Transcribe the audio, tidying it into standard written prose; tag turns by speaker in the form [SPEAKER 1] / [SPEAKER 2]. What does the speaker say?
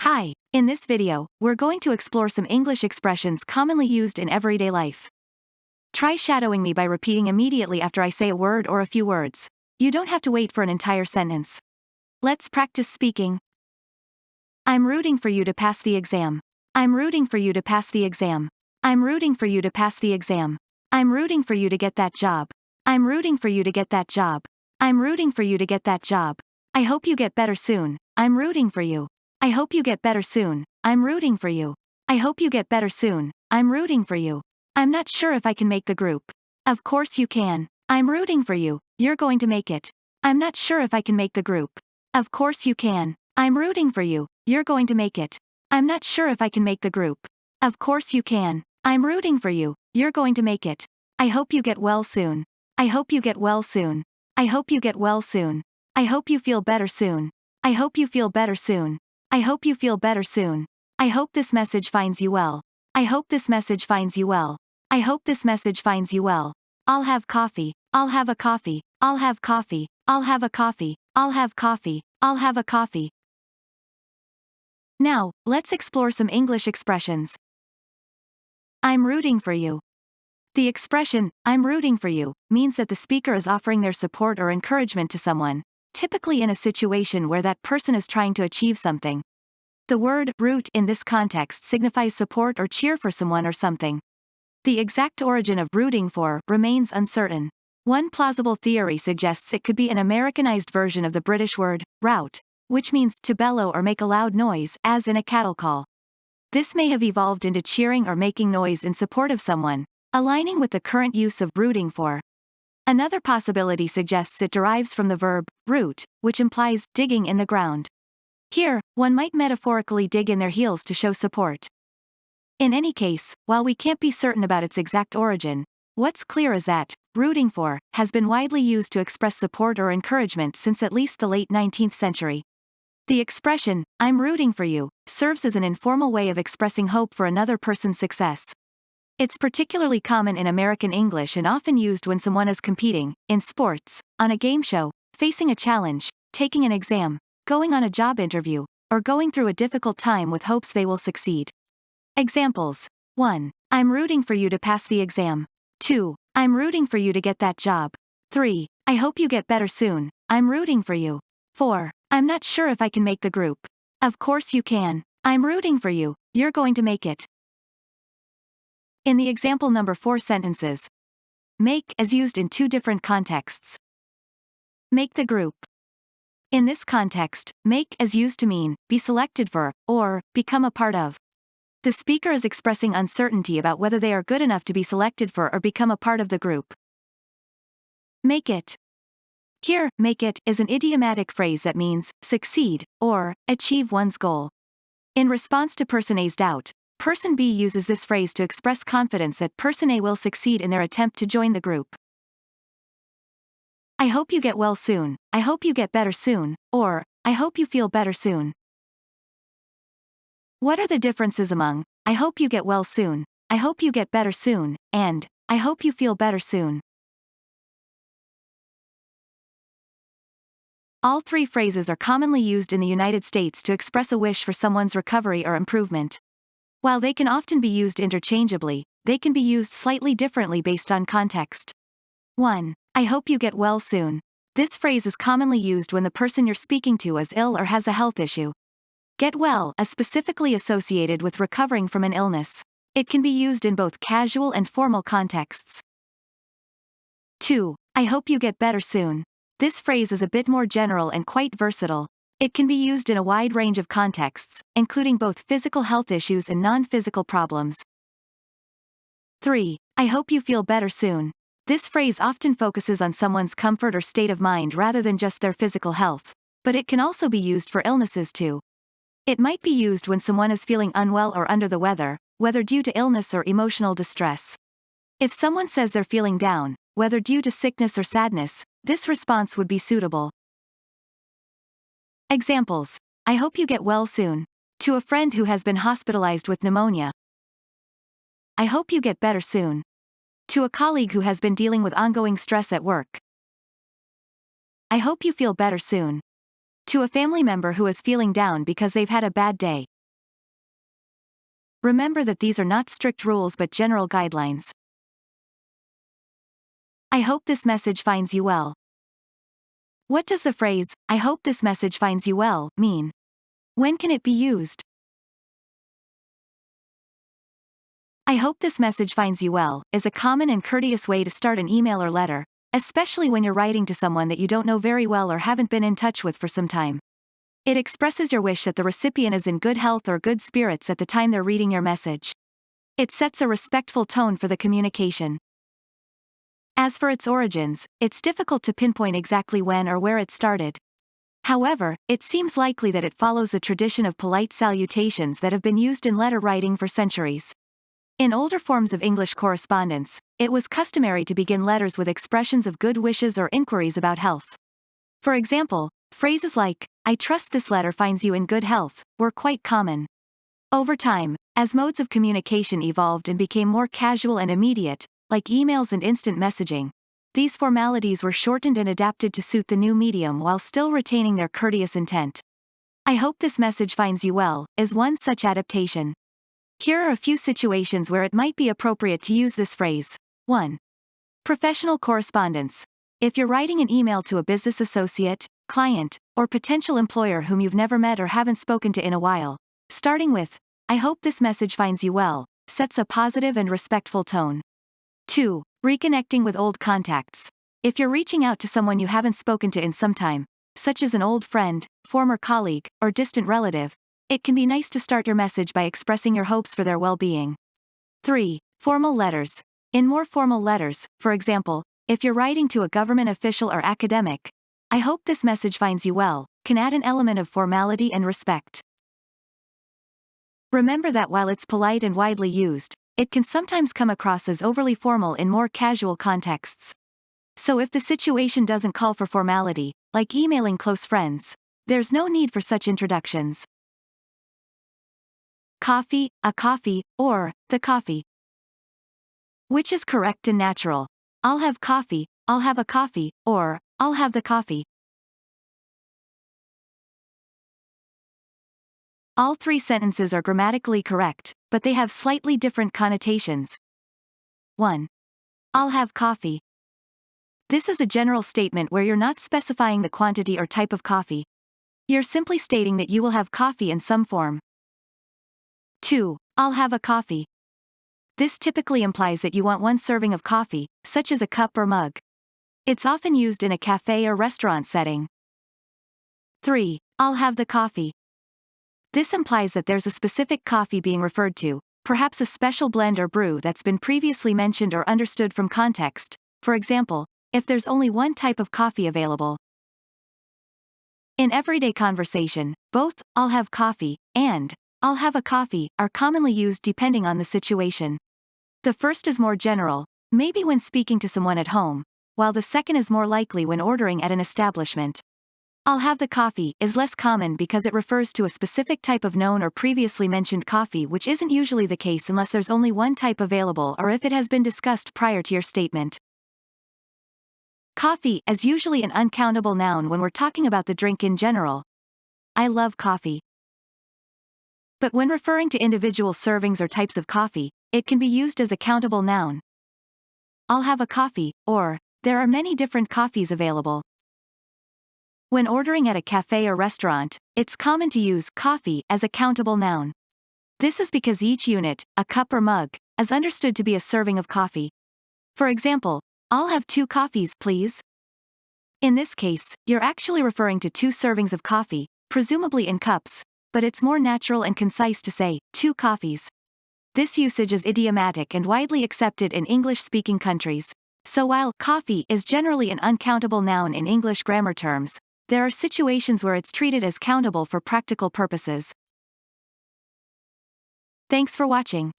[SPEAKER 1] Hi, in this video, we're going to explore some English expressions commonly used in everyday life. Try shadowing me by repeating immediately after I say a word or a few words. You don't have to wait for an entire sentence. Let's practice speaking. I'm rooting for you to pass the exam. I'm rooting for you to pass the exam. I'm rooting for you to pass the exam. I'm rooting for you to get that job. I'm rooting for you to get that job. I'm rooting for you to get that job. I hope you get better soon. I'm rooting for you. I hope you get better soon. I'm rooting for you. I hope you get better soon. I'm rooting for you. I'm not sure if I can make the group. Of course you can. I'm rooting for you. You're going to make it. I'm not sure if I can make the group. Of course you can. I'm rooting for you. You're going to make it. I'm not sure if I can make the group. Of course you can. I'm rooting for you. You're going to make it. I hope you get well soon. I hope you get well soon. I hope you get well soon. I hope you feel better soon. I hope you feel better soon. I hope you feel better soon. I hope this message finds you well. I hope this message finds you well. I hope this message finds you well. I'll have coffee. I'll have a coffee. I'll have coffee. I'll have a coffee. I'll have coffee. I'll have a coffee. Now, let's explore some English expressions. I'm rooting for you. The expression, I'm rooting for you, means that the speaker is offering their support or encouragement to someone, typically in a situation where that person is trying to achieve something. The word root in this context signifies support or cheer for someone or something. The exact origin of rooting for remains uncertain. One plausible theory suggests it could be an Americanized version of the British word rout, which means to bellow or make a loud noise, as in a cattle call. This may have evolved into cheering or making noise in support of someone, aligning with the current use of rooting for. Another possibility suggests it derives from the verb root, which implies digging in the ground. Here, one might metaphorically dig in their heels to show support. In any case, while we can't be certain about its exact origin, what's clear is that rooting for has been widely used to express support or encouragement since at least the late 19th century. The expression, I'm rooting for you, serves as an informal way of expressing hope for another person's success. It's particularly common in American English and often used when someone is competing, in sports, on a game show, facing a challenge, taking an exam, going on a job interview, or going through a difficult time with hopes they will succeed. Examples. 1. I'm rooting for you to pass the exam. 2. I'm rooting for you to get that job. 3. I hope you get better soon. I'm rooting for you. 4. I'm not sure if I can make the group. Of course you can. I'm rooting for you. You're going to make it. In the example number 4 sentences, make is used in two different contexts. Make the group. In this context, make is used to mean, be selected for, or, become a part of. The speaker is expressing uncertainty about whether they are good enough to be selected for or become a part of the group. Make it. Here, make it is an idiomatic phrase that means, succeed, or, achieve one's goal. In response to person A's doubt, person B uses this phrase to express confidence that person A will succeed in their attempt to join the group. I hope you get well soon, I hope you get better soon, or, I hope you feel better soon. What are the differences among, I hope you get well soon, I hope you get better soon, and, I hope you feel better soon? All three phrases are commonly used in the United States to express a wish for someone's recovery or improvement. While they can often be used interchangeably, they can be used slightly differently based on context. 1. I hope you get well soon. This phrase is commonly used when the person you're speaking to is ill or has a health issue. Get well is specifically associated with recovering from an illness. It can be used in both casual and formal contexts. 2. I hope you get better soon. This phrase is a bit more general and quite versatile. It can be used in a wide range of contexts, including both physical health issues and non-physical problems. 3. I hope you feel better soon. This phrase often focuses on someone's comfort or state of mind rather than just their physical health, but it can also be used for illnesses too. It might be used when someone is feeling unwell or under the weather, whether due to illness or emotional distress. If someone says they're feeling down, whether due to sickness or sadness, this response would be suitable. Examples. I hope you get well soon. To a friend who has been hospitalized with pneumonia. I hope you get better soon. To a colleague who has been dealing with ongoing stress at work. I hope you feel better soon. To a family member who is feeling down because they've had a bad day. remember that these are not strict rules but general guidelines. I hope this message finds you well. What does the phrase, "I hope this message finds you well," mean? When can it be used? I hope this message finds you well is a common and courteous way to start an email or letter, especially when you're writing to someone that you don't know very well or haven't been in touch with for some time. It expresses your wish that the recipient is in good health or good spirits at the time they're reading your message. It sets a respectful tone for the communication. As for its origins, it's difficult to pinpoint exactly when or where it started. However, it seems likely that it follows the tradition of polite salutations that have been used in letter writing for centuries. In older forms of English correspondence, it was customary to begin letters with expressions of good wishes or inquiries about health. For example, phrases like, "I trust this letter finds you in good health," were quite common. Over time, as modes of communication evolved and became more casual and immediate, like emails and instant messaging, these formalities were shortened and adapted to suit the new medium while still retaining their courteous intent. "I hope this message finds you well" is one such adaptation. Here are a few situations where it might be appropriate to use this phrase. 1. Professional correspondence. If you're writing an email to a business associate, client, or potential employer whom you've never met or haven't spoken to in a while, starting with, "I hope this message finds you well," sets a positive and respectful tone. 2. Reconnecting with old contacts. If you're reaching out to someone you haven't spoken to in some time, such as an old friend, former colleague, or distant relative, it can be nice to start your message by expressing your hopes for their well-being. 3. Formal letters. In more formal letters, for example, if you're writing to a government official or academic, "I hope this message finds you well," can add an element of formality and respect. Remember that while it's polite and widely used, it can sometimes come across as overly formal in more casual contexts. So if the situation doesn't call for formality, like emailing close friends, there's no need for such introductions. Coffee, a coffee, or the coffee. Which is correct and natural? "I'll have coffee," "I'll have a coffee," or "I'll have the coffee." All three sentences are grammatically correct, but they have slightly different connotations. 1. "I'll have coffee." This is a general statement where you're not specifying the quantity or type of coffee. You're simply stating that you will have coffee in some form. 2. "I'll have a coffee." This typically implies that you want one serving of coffee, such as a cup or mug. It's often used in a cafe or restaurant setting. 3. "I'll have the coffee." This implies that there's a specific coffee being referred to, perhaps a special blend or brew that's been previously mentioned or understood from context. For example, if there's only one type of coffee available. In everyday conversation, both "I'll have coffee" and "I'll have a coffee" are commonly used depending on the situation. The first is more general, maybe when speaking to someone at home, while the second is more likely when ordering at an establishment. "I'll have the coffee" is less common because it refers to a specific type of known or previously mentioned coffee, which isn't usually the case unless there's only one type available or if it has been discussed prior to your statement. Coffee is usually an uncountable noun when we're talking about the drink in general. "I love coffee." But when referring to individual servings or types of coffee, it can be used as a countable noun. "I'll have a coffee," or "There are many different coffees available." When ordering at a cafe or restaurant, it's common to use "coffee" as a countable noun. This is because each unit, a cup or mug, is understood to be a serving of coffee. For example, "I'll have 2 coffees, please." In this case, you're actually referring to 2 servings of coffee, presumably in cups, but it's more natural and concise to say, 2 coffees. This usage is idiomatic and widely accepted in English-speaking countries. So while "coffee" is generally an uncountable noun in English grammar terms, there are situations where it's treated as countable for practical purposes. Thanks for watching.